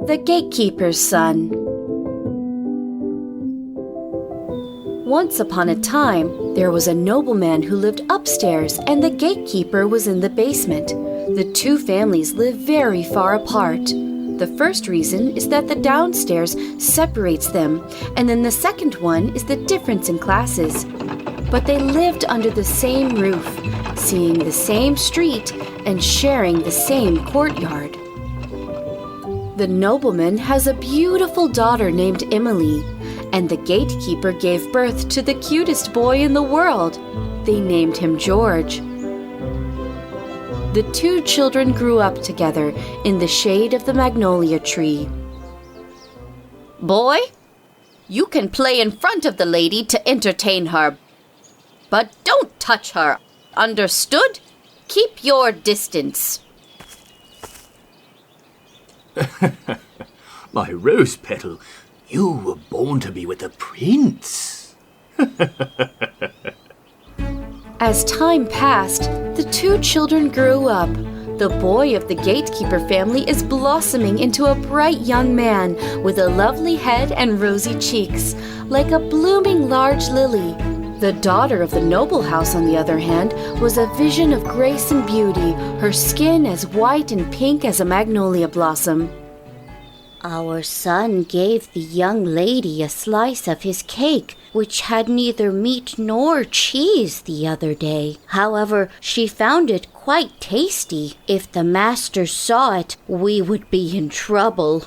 The Gatekeeper's Son. Once upon a time, there was a nobleman who lived upstairs and the gatekeeper was in the basement. The two families live very far apart. The first reason is that the downstairs separates them, and then the second one is the difference in classes. But they lived under the same roof, seeing the same street and sharing the same courtyard. The nobleman has a beautiful daughter named Emily, and the gatekeeper gave birth to the cutest boy in the world. They named him George. The two children grew up together in the shade of the magnolia tree. Boy, you can play in front of the lady to entertain her, but don't touch her. Understood? Keep your distance. My rose petal, you were born to be with a prince. As time passed, the two children grew up. The boy of the gatekeeper family is blossoming into a bright young man with a lovely head and rosy cheeks, like a blooming large lily. The daughter of the noble house, on the other hand, was a vision of grace and beauty, her skin as white and pink as a magnolia blossom. Our son gave the young lady a slice of his cake, which had neither meat nor cheese the other day. However, she found it quite tasty. If the master saw it, we would be in trouble.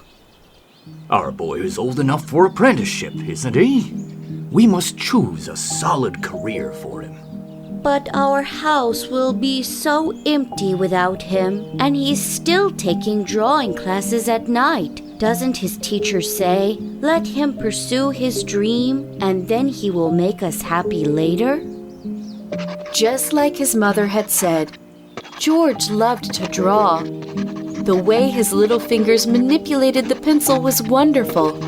Our boy is old enough for apprenticeship, isn't he? We must choose a solid career for him. But our house will be so empty without him, and he's still taking drawing classes at night. Doesn't his teacher say, let him pursue his dream, and then he will make us happy later? Just like his mother had said, George loved to draw. The way his little fingers manipulated the pencil was wonderful.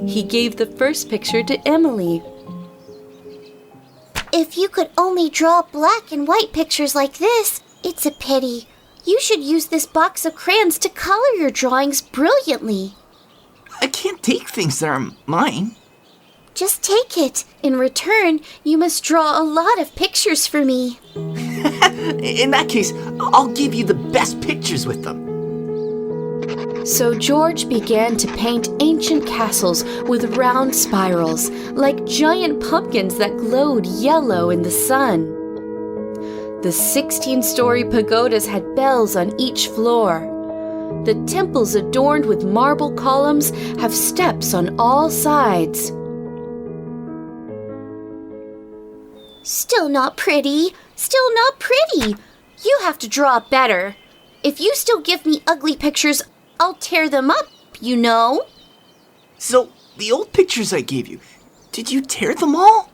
He gave the first picture to Emily. If you could only draw black and white pictures like this, it's a pity. You should use this box of crayons to color your drawings brilliantly. I can't take things that are mine. Just take it. In return, you must draw a lot of pictures for me. In that case, I'll give you the best pictures with them. So George began to paint ancient castles with round spirals, like giant pumpkins that glowed yellow in the sun. The 16-story pagodas had bells on each floor. The temples adorned with marble columns have steps on all sides. Still not pretty. Still not pretty. You have to draw better. If you still give me ugly pictures, I'll tear them up, you know. So, the old pictures I gave you, did you tear them all?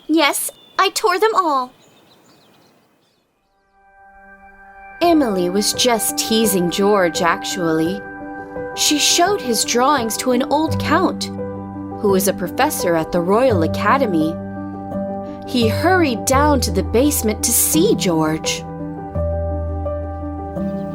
Yes, I tore them all. Emily was just teasing George, actually. She showed his drawings to an old count, who was a professor at the Royal Academy. He hurried down to the basement to see George.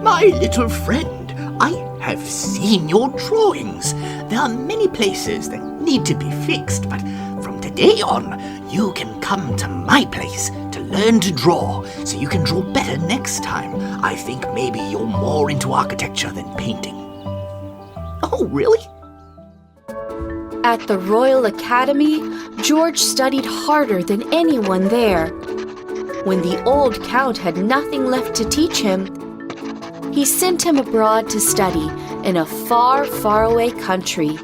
My little friend, I have seen your drawings. There are many places that need to be fixed, but from today on, you can come to my place to learn to draw, so you can draw better next time. I think maybe you're more into architecture than painting. Oh, really? At the Royal Academy, George studied harder than anyone there. When the old count had nothing left to teach him, he sent him abroad to study in a far, far away country.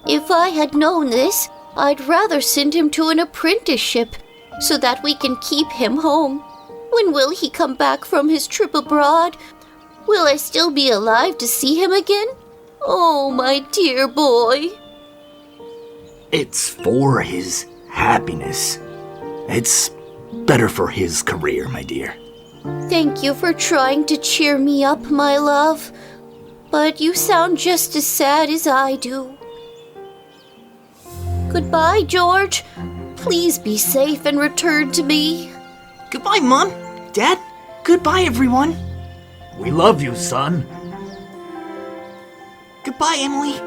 If I had known this, I'd rather send him to an apprenticeship so that we can keep him home. When will he come back from his trip abroad? Will I still be alive to see him again? Oh, my dear boy. It's for his happiness. It's better for his career, my dear. Thank you for trying to cheer me up, my love. But you sound just as sad as I do. Goodbye, George. Please be safe and return to me. Goodbye, Mom, Dad. Goodbye, everyone. We love you, son. Goodbye, Emily.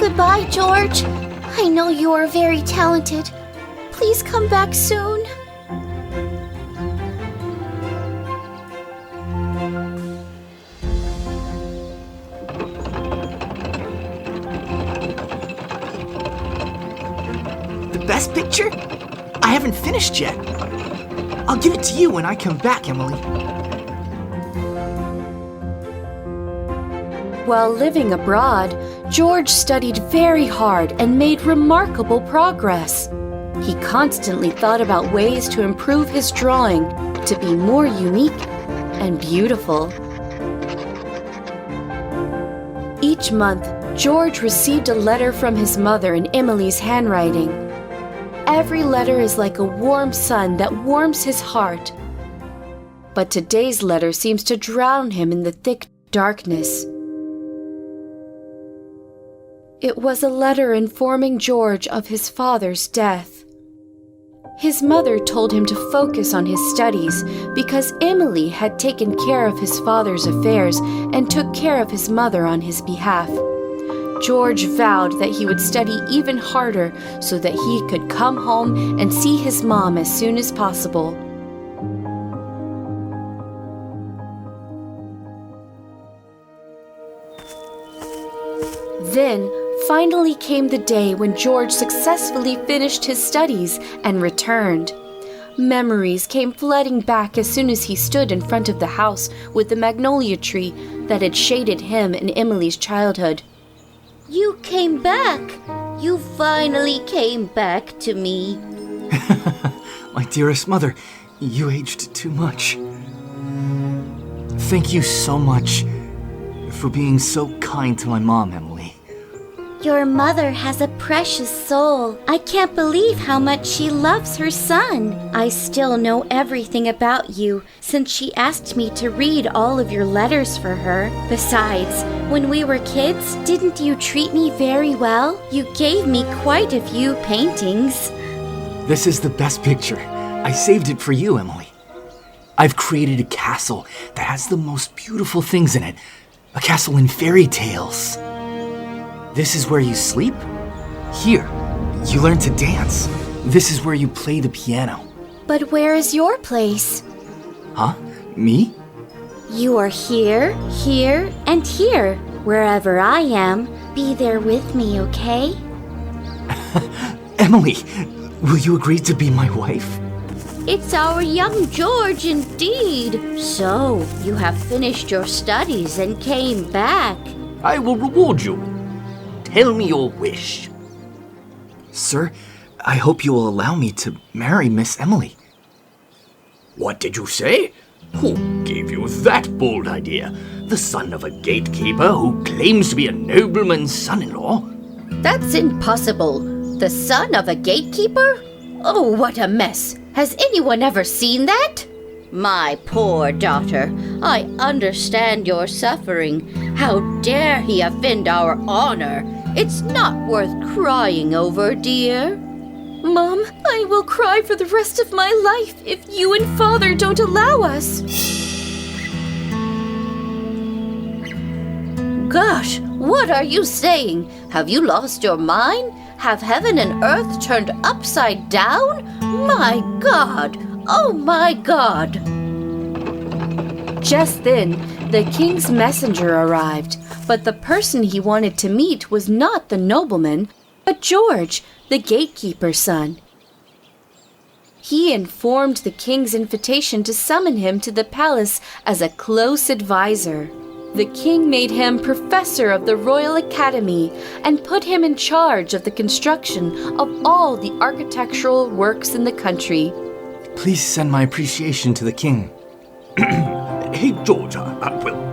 Goodbye, George. I know you are very talented. Please come back soon. The best picture? I haven't finished yet. I'll give it to you when I come back, Emily. While living abroad, George studied very hard and made remarkable progress. He constantly thought about ways to improve his drawing to be more unique and beautiful. Each month, George received a letter from his mother in Emily's handwriting. Every letter is like a warm sun that warms his heart. But today's letter seems to drown him in the thick darkness. It was a letter informing George of his father's death. His mother told him to focus on his studies because Emily had taken care of his father's affairs and took care of his mother on his behalf. George vowed that he would study even harder so that he could come home and see his mom as soon as possible. Then, finally came the day when George successfully finished his studies and returned. Memories came flooding back as soon as he stood in front of the house with the magnolia tree that had shaded him in Emily's childhood. You came back. You finally came back to me. My dearest mother, you aged too much. Thank you so much for being so kind to my mom, Emily. Your mother has a precious soul. I can't believe how much she loves her son. I still know everything about you since she asked me to read all of your letters for her. Besides, when we were kids, didn't you treat me very well? You gave me quite a few paintings. This is the best picture. I saved it for you, Emily. I've created a castle that has the most beautiful things in it. A castle in fairy tales. This is where you sleep? Here, you learn to dance. This is where you play the piano. But where is your place? Huh? Me? You are here, here, and here. Wherever I am, be there with me, okay? Emily, will you agree to be my wife? It's our young George indeed. So, you have finished your studies and came back. I will reward you. Tell me your wish. Sir, I hope you will allow me to marry Miss Emily. What did you say? Who gave you that bold idea? The son of a gatekeeper who claims to be a nobleman's son-in-law? That's impossible. The son of a gatekeeper? Oh, what a mess. Has anyone ever seen that? My poor daughter, I understand your suffering. How dare he offend our honor? It's not worth crying over, dear. Mom, I will cry for the rest of my life if you and Father don't allow us. Gosh, what are you saying? Have you lost your mind? Have heaven and earth turned upside down? My God! Oh my God! Just then, the king's messenger arrived, but the person he wanted to meet was not the nobleman, but George, the gatekeeper's son. He informed the king's invitation to summon him to the palace as a close advisor. The king made him professor of the Royal Academy and put him in charge of the construction of all the architectural works in the country. Please send my appreciation to the king. Hey, George,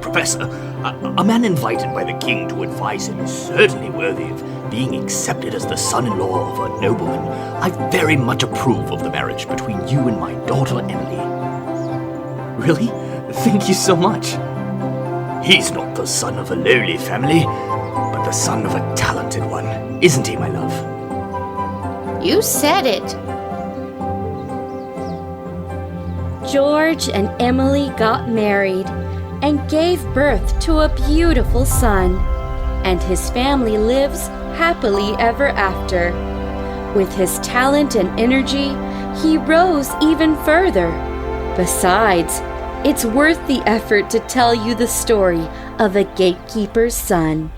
Professor, a man invited by the king to advise him is certainly worthy of being accepted as the son-in-law of a nobleman. I very much approve of the marriage between you and my daughter, Emily. Really? Thank you so much. He's not the son of a lowly family, but the son of a talented one. Isn't he, my love? You said it. George and Emily got married and gave birth to a beautiful son, and his family lives happily ever after. With his talent and energy, he rose even further. Besides, it's worth the effort to tell you the story of a gatekeeper's son.